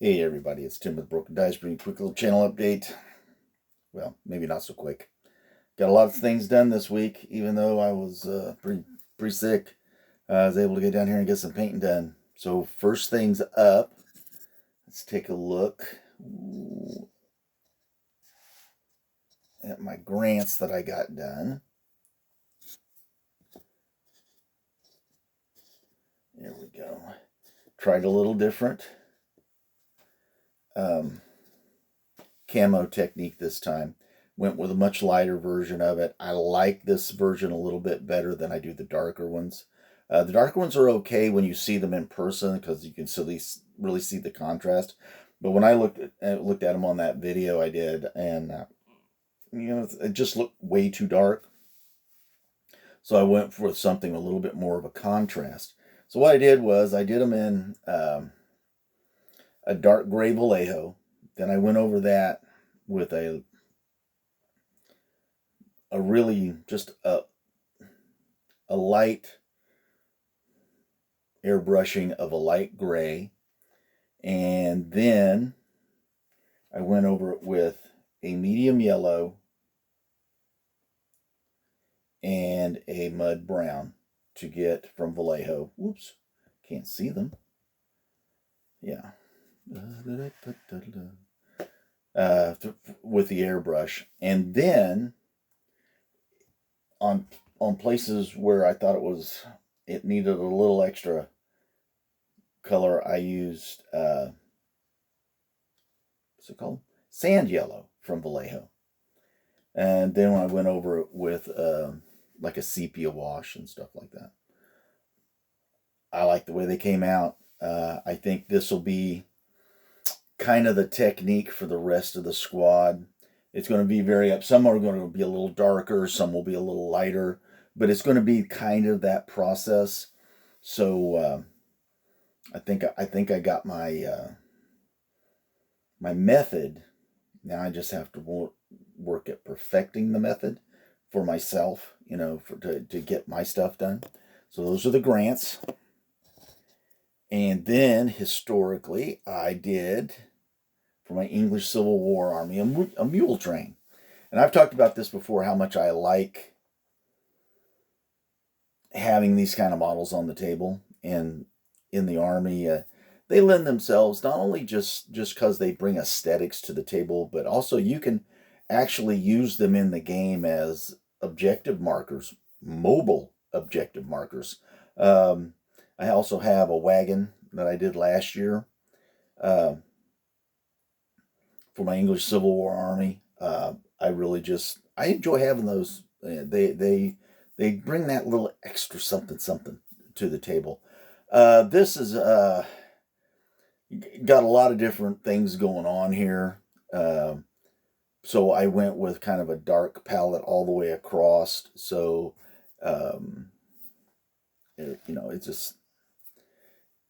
Hey everybody, it's Tim with Broken Dice, bringing a quick little channel update. Well, maybe not so quick. Got a lot of things done this week, even though I was pretty sick. I was able to get down here and get some painting done. So first things up, let's take a look at my grants that I got done. There we go. Tried a little different camo technique this time. Went with a much lighter version of it. I like this version a little bit better than I do the darker ones. The darker ones are okay when you see them in person because you can still really see the contrast. But when I looked at them on that video I did, and it just looked way too dark. So I went for something a little bit more of a contrast. So what I did was I did them in a dark gray Vallejo. Then I went over that with a really just a light airbrushing of a light gray. And then I went over it with a medium yellow and a mud brown to get from Vallejo. Whoops, can't see them. Yeah. With the airbrush. And then on places where I thought it needed a little extra color, I used what's it called? Sand yellow from Vallejo. And then I went over it with like a sepia wash and stuff like that. I like the way they came out. I think this will be kind of the technique for the rest of the squad. It's going to be some are going to be a little darker, some will be a little lighter, but it's going to be kind of that process. So I think I got my my method. Now I just have to work at perfecting the method for myself, to get my stuff done. So those are the grants. And then historically, I did for my English Civil War army a mule train. And I've talked about this before, how much I like having these kind of models on the table and in the army. They lend themselves not only just because they bring aesthetics to the table, but also you can actually use them in the game as objective markers, mobile objective markers. I also have a wagon that I did last year for my English Civil War army. I enjoy having those. They bring that little extra something to the table. This is got a lot of different things going on here. So I went with kind of a dark palette all the way across. So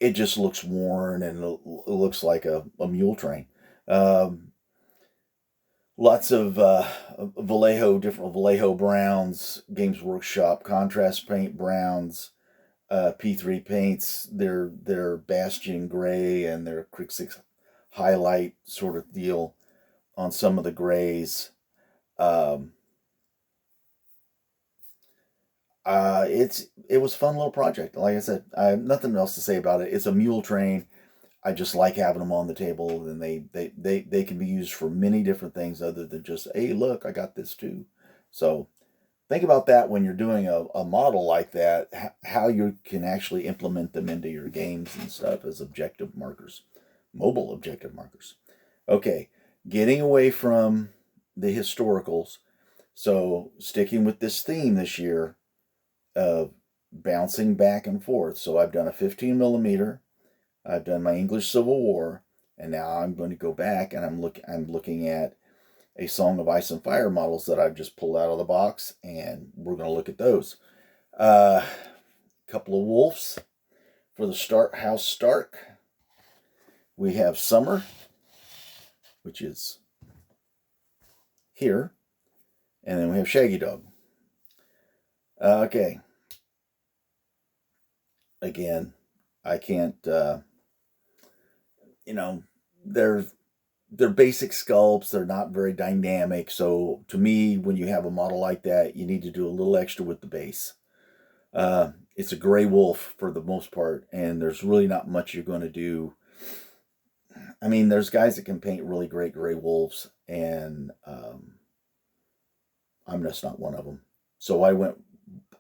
it just looks worn, and it looks like a mule train. Lots of different Vallejo browns, Games Workshop contrast paint browns, P3 paints, their Bastion gray and their Crick 6 highlight sort of deal on some of the grays. It was a fun little project. Like I said, I have nothing else to say about it. It's a mule train. I just like having them on the table, and they can be used for many different things other than just, hey, look, I got this too. So think about that when you're doing a model like that, how you can actually implement them into your games and stuff as objective markers, mobile objective markers. Okay, getting away from the historicals. So sticking with this theme this year of bouncing back and forth. So I've done a 15 millimeter. I've done my English Civil War, and now I'm going to go back and I'm looking at a Song of Ice and Fire models that I've just pulled out of the box, and we're going to look at those. A couple of wolves for the House Stark. We have Summer, which is here, and then we have Shaggy Dog. Okay. Again, I can't, they're they're basic sculpts. They're not very dynamic. So to me, when you have a model like that, you need to do a little extra with the base. It's a gray wolf for the most part, and there's really not much you're going to do. I mean, there's guys that can paint really great gray wolves, and I'm just not one of them. So I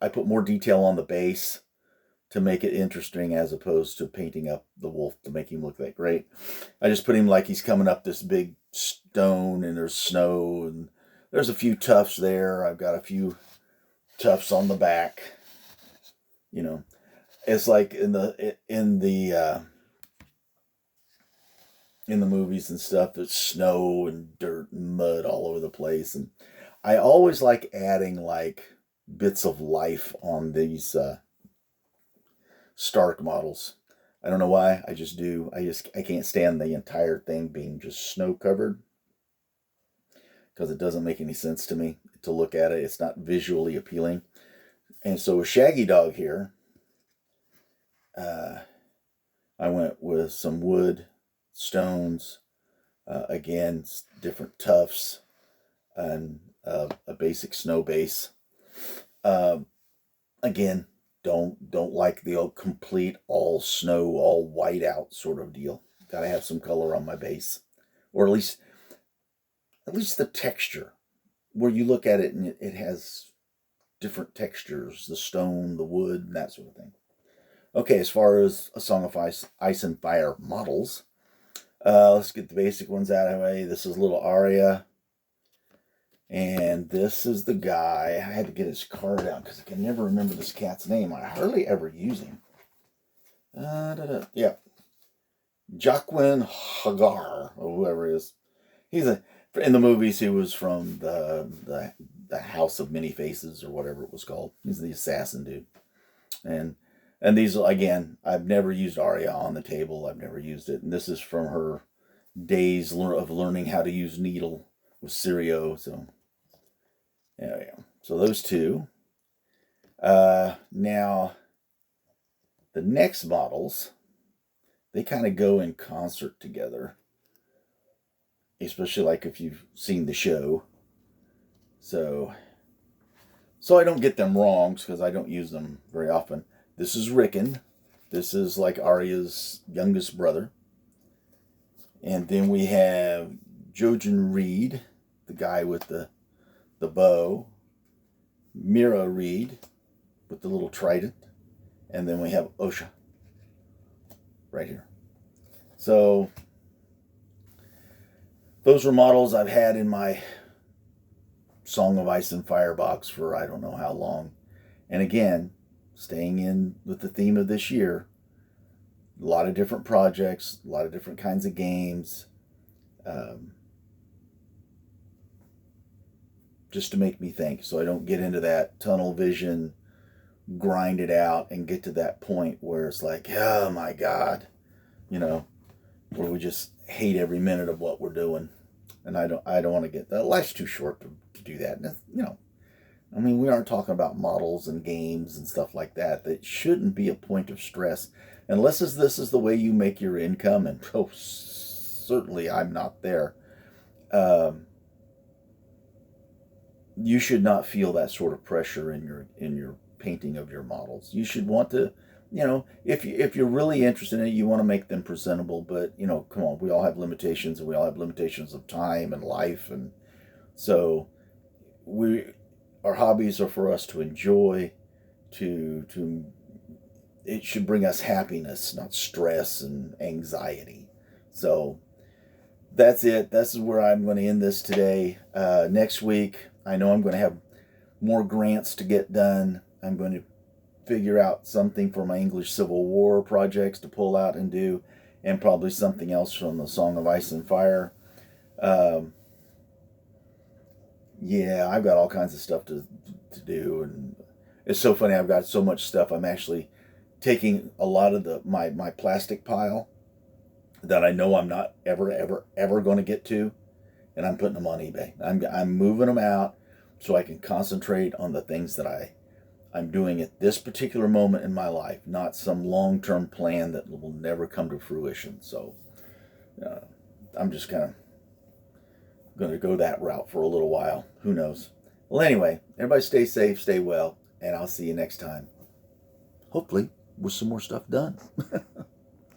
put more detail on the base to make it interesting as opposed to painting up the wolf to make him look that great. I just put him like he's coming up this big stone and there's snow and there's a few tufts there. I've got a few tufts on the back. You know, it's like in the movies and stuff, there's snow and dirt and mud all over the place. And I always like adding like bits of life on these Stark models. I don't know why. I just do. I can't stand the entire thing being just snow covered because it doesn't make any sense to me to look at it. It's not visually appealing. And so a Shaggy Dog here, I went with some wood, stones, again different tufts, and a basic snow base. Again, don't like the complete all snow, all white out sort of deal. Got to have some color on my base, or at least the texture, where you look at it and it has different textures, the stone, the wood, and that sort of thing. Okay, as far as A Song of Ice and Fire models, let's get the basic ones out of the way. This is little Arya. And this is the guy. I had to get his card out because I can never remember this cat's name. I hardly ever use him. Yeah. Jaquen Hagar, or whoever it is. In the movies, he was from the House of Many Faces, or whatever it was called. He's the assassin dude. And these, again, I've never used Arya on the table. I've never used it. And this is from her days of learning how to use needle with Sirio. So, there we go. So those two. Now, the next models, they kind of go in concert together. Especially like if you've seen the show. So I don't get them wrong because I don't use them very often. This is Rickon. This is like Arya's youngest brother. And then we have Jojen Reed, the guy with the bow. Mira Reed with the little trident. And then we have Osha right here. So those are models I've had in my Song of Ice and Fire box for I don't know how long. And again, staying in with the theme of this year, a lot of different projects, a lot of different kinds of games, just to make me think so I don't get into that tunnel vision, grind it out, and get to that point where it's like, oh my God, where we just hate every minute of what we're doing. And I don't want to get that. Life's too short to do that. And I mean, we aren't talking about models and games and stuff like that. That shouldn't be a point of stress. Unless this is the way you make your income. And certainly I'm not there. You should not feel that sort of pressure in your painting of your models. You should want to, if you're really interested in it, you want to make them presentable. But, come on, we all have limitations, and we all have limitations of time and life. And so our hobbies are for us to enjoy, it should bring us happiness, not stress and anxiety. So that's it. This is where I'm going to end this today. Next week, I know I'm going to have more grants to get done. I'm going to figure out something for my English Civil War projects to pull out and do, and probably something else from the Song of Ice and Fire. Yeah, I've got all kinds of stuff to do, and it's so funny. I've got so much stuff. I'm actually taking a lot of my plastic pile that I know I'm not ever going to get to, and I'm putting them on eBay. I'm moving them out so I can concentrate on the things that I'm doing at this particular moment in my life, not some long-term plan that will never come to fruition. So, I'm just kind of going to go that route for a little while. Who knows? Well, anyway, everybody stay safe, stay well, and I'll see you next time. Hopefully with some more stuff done.